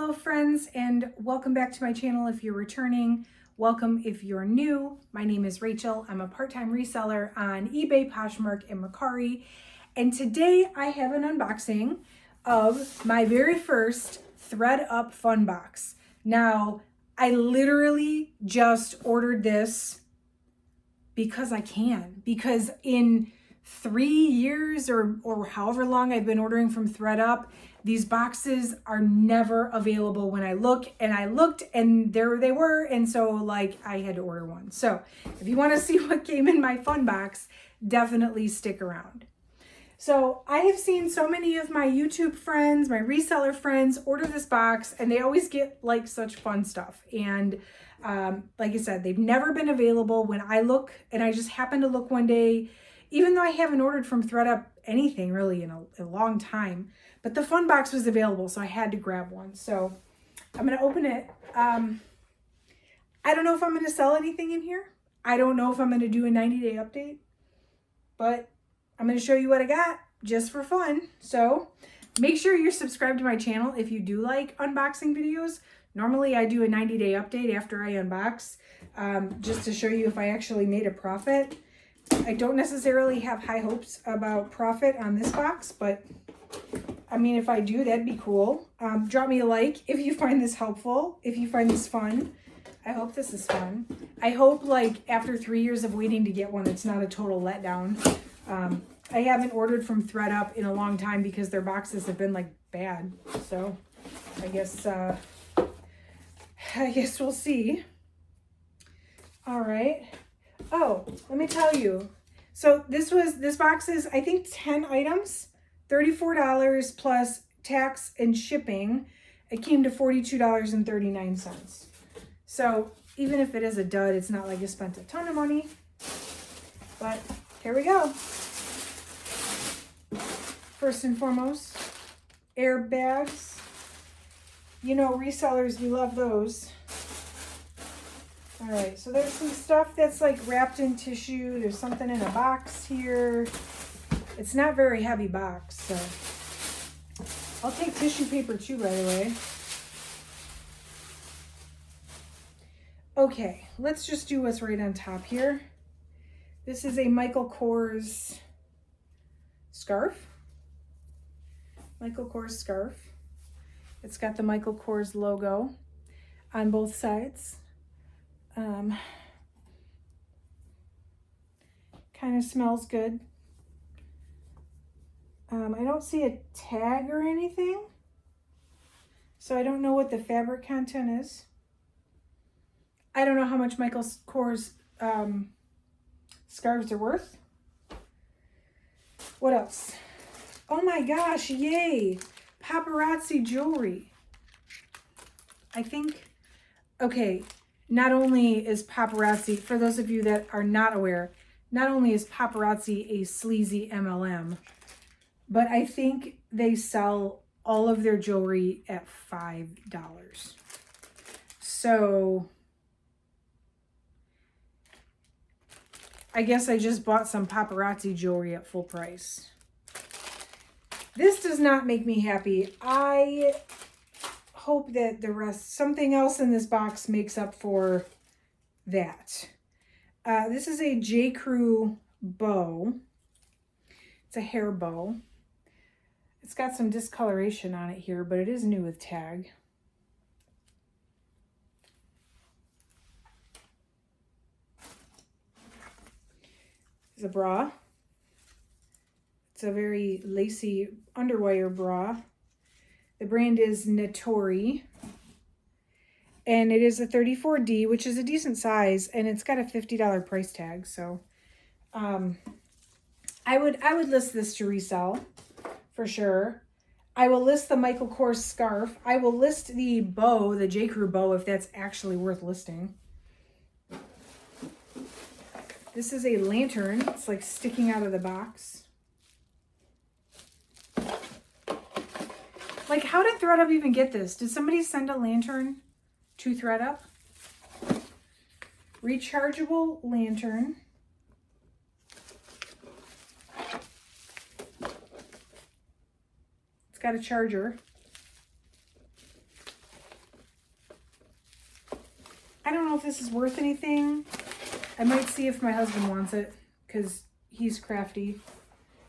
Hello friends, and welcome back to my channel if you're returning. Welcome if you're new. My name is Rachel. I'm a part-time reseller on eBay, Poshmark, and Mercari. And today I have an unboxing of my very first ThredUp fun box. Now, I literally just ordered this because I can. Because in 3 years or however long I've been ordering from ThredUp, these boxes are never available when I look, and I looked and there they were, and so like I had to order one. So if you want to see what came in my fun box, definitely stick around. So I have seen so many of my YouTube friends, my reseller friends order this box, and they always get like such fun stuff. And like I said, they've never been available when I look, and I just happened to look one day, even though I haven't ordered from ThredUp anything really in a long time, but the fun box was available, so I had to grab one. So I'm going to open it. I don't know if I'm going to sell anything in here. I don't know if I'm going to do a 90-day update, but I'm going to show you what I got just for fun. So make sure you're subscribed to my channel if you do like unboxing videos. Normally I do a 90-day update after I unbox, just to show you if I actually made a profit. I don't necessarily have high hopes about profit on this box, but I mean, if I do, that'd be cool. Drop me a like if you find this helpful, if you find this fun. I hope this is fun. I hope like after 3 years of waiting to get one, it's not a total letdown. I haven't ordered from ThredUp in a long time because their boxes have been like bad. So I guess we'll see. All right. Oh, let me tell you. So this box is, I think, 10 items, $34 plus tax and shipping. It came to $42.39. So even if it is a dud, it's not like you spent a ton of money. But here we go. First and foremost, airbags. You know, resellers, we love those. All right, so there's some stuff that's like wrapped in tissue. There's something in a box here. It's not very heavy box, so I'll take tissue paper too, by the way. Okay, let's just do what's right on top here. This is a Michael Kors scarf. Michael Kors scarf. It's got the Michael Kors logo on both sides. Kind of smells good. I don't see a tag or anything, so I don't know what the fabric content is. I don't know how much Michael Kors scarves are worth. What else? Oh my gosh, yay! Paparazzi jewelry. I think, okay, not only is paparazzi, for those of you that are not aware, not only is paparazzi a sleazy MLM, but I think they sell all of their jewelry at $5. So I guess I just bought some paparazzi jewelry at full price. This does not make me happy. I hope that the rest, something else in this box makes up for that. This is a J. Crew bow. It's a hair bow. It's got some discoloration on it here, but it is new with tag. It's a bra. It's a very lacy underwire bra. The brand is Natori. And it is a 34D, which is a decent size, and it's got a $50 price tag. So I would list this to resell for sure. I will list the Michael Kors scarf. I will list the bow, the J. Crew bow, if that's actually worth listing. This is a lantern. It's like sticking out of the box. Like, how did ThredUp even get this? Did somebody send a lantern to ThredUp? Rechargeable lantern. It's got a charger. I don't know if this is worth anything. I might see if my husband wants it because he's crafty.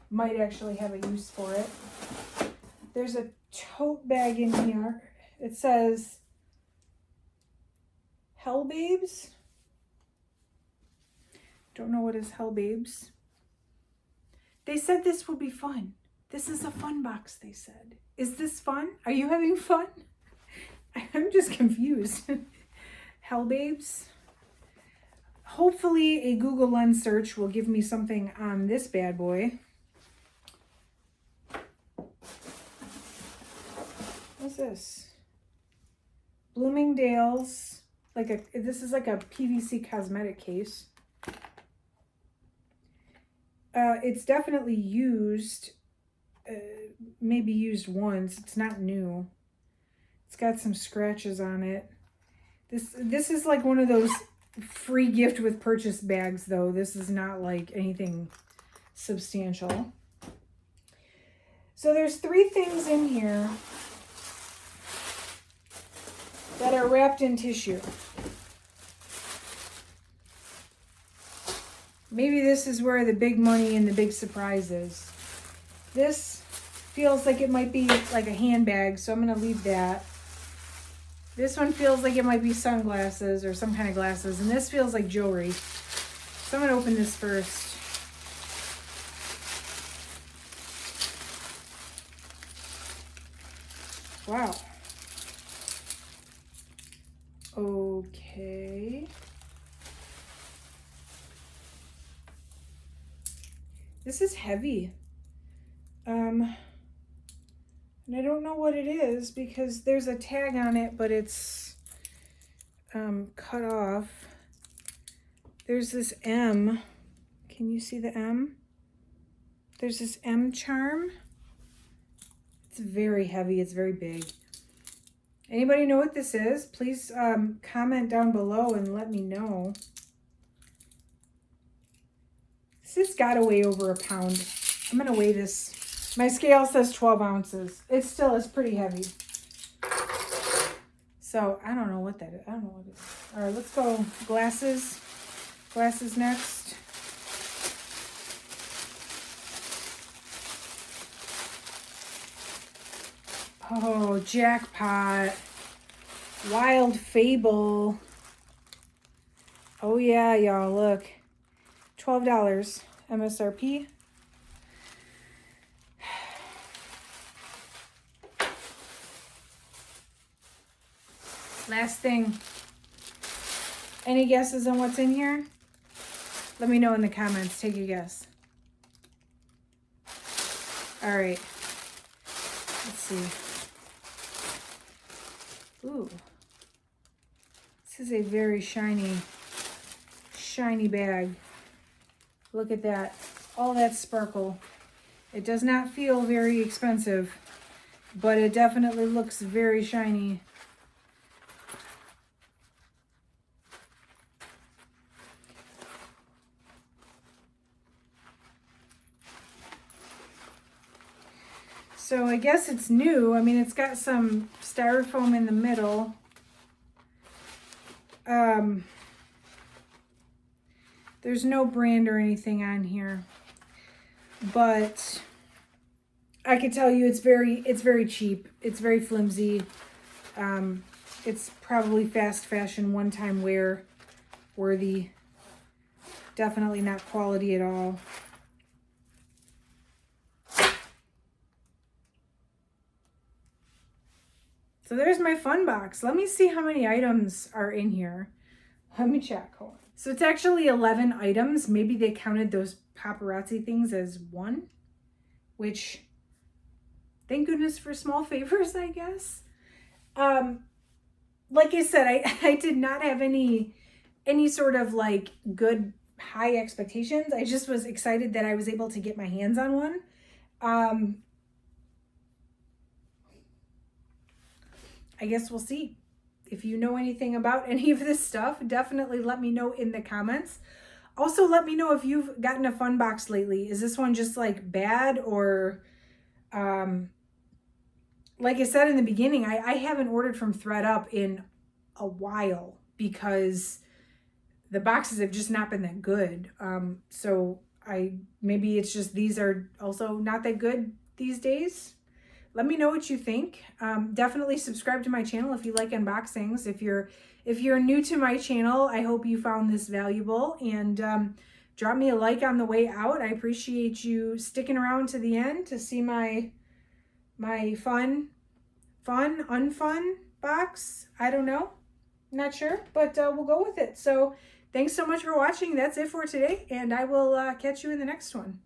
Might actually have a use for it. There's a tote bag in here. It says Hell Babes. Don't know what is Hell Babes. They said this would be fun. This is a fun box, they said. Is this fun? Are you having fun? I'm just confused. Hell Babes. Hopefully a Google Lens search will give me something on this bad boy. What's this? Bloomingdale's. This is like a PVC cosmetic case. It's definitely used, maybe used once. It's not new. It's got some scratches on it. This is like one of those free gift with purchase bags, though. This is not like anything substantial. So there's 3 things in here that are wrapped in tissue. Maybe this is where the big money and the big surprise is. This feels like it might be like a handbag, so I'm going to leave that. This one feels like it might be sunglasses or some kind of glasses, and this feels like jewelry. So I'm going to open this first. Wow. Okay. This is heavy. And I don't know what it is because there's a tag on it, but it's cut off. There's this M. Can you see the M? There's this M charm. It's very heavy. It's very big. Anybody know what this is? Please comment down below and let me know. This has got to weigh over a pound. I'm going to weigh this. My scale says 12 ounces. It still is pretty heavy. So I don't know what that is. I don't know what it is. All right, let's go glasses. Glasses next. Oh, jackpot. Wild Fable. Oh yeah, y'all, look. $12 MSRP. Last thing. Any guesses on what's in here? Let me know in the comments. Take a guess. All right. Let's see. Ooh. This is a very shiny bag. Look at that. All that sparkle. It does not feel very expensive, but it definitely looks very shiny. So I guess it's new. I mean, it's got some styrofoam in the middle. There's no brand or anything on here, but I can tell you it's very cheap. It's very flimsy. It's probably fast fashion, one-time wear worthy. Definitely not quality at all. So there's my fun box. Let me see how many items are in here. Let me check. Hold on. So it's actually 11 items. Maybe they counted those paparazzi things as one, which, thank goodness for small favors, I guess. Like I said, I did not have any sort of like good high expectations. I just was excited that I was able to get my hands on one. I guess we'll see. If you know anything about any of this stuff, definitely let me know in the comments. Also, let me know if you've gotten a fun box lately. Is this one just like bad or, like I said in the beginning, I haven't ordered from ThredUp in a while. because the boxes have just not been that good. So maybe it's just these are also not that good these days. Let me know what you think. Definitely subscribe to my channel if you like unboxings. If you're new to my channel, I hope you found this valuable, and drop me a like on the way out. I appreciate you sticking around to the end to see my fun, unfun box. I don't know. Not sure, but we'll go with it. So thanks so much for watching. That's it for today, and I will catch you in the next one.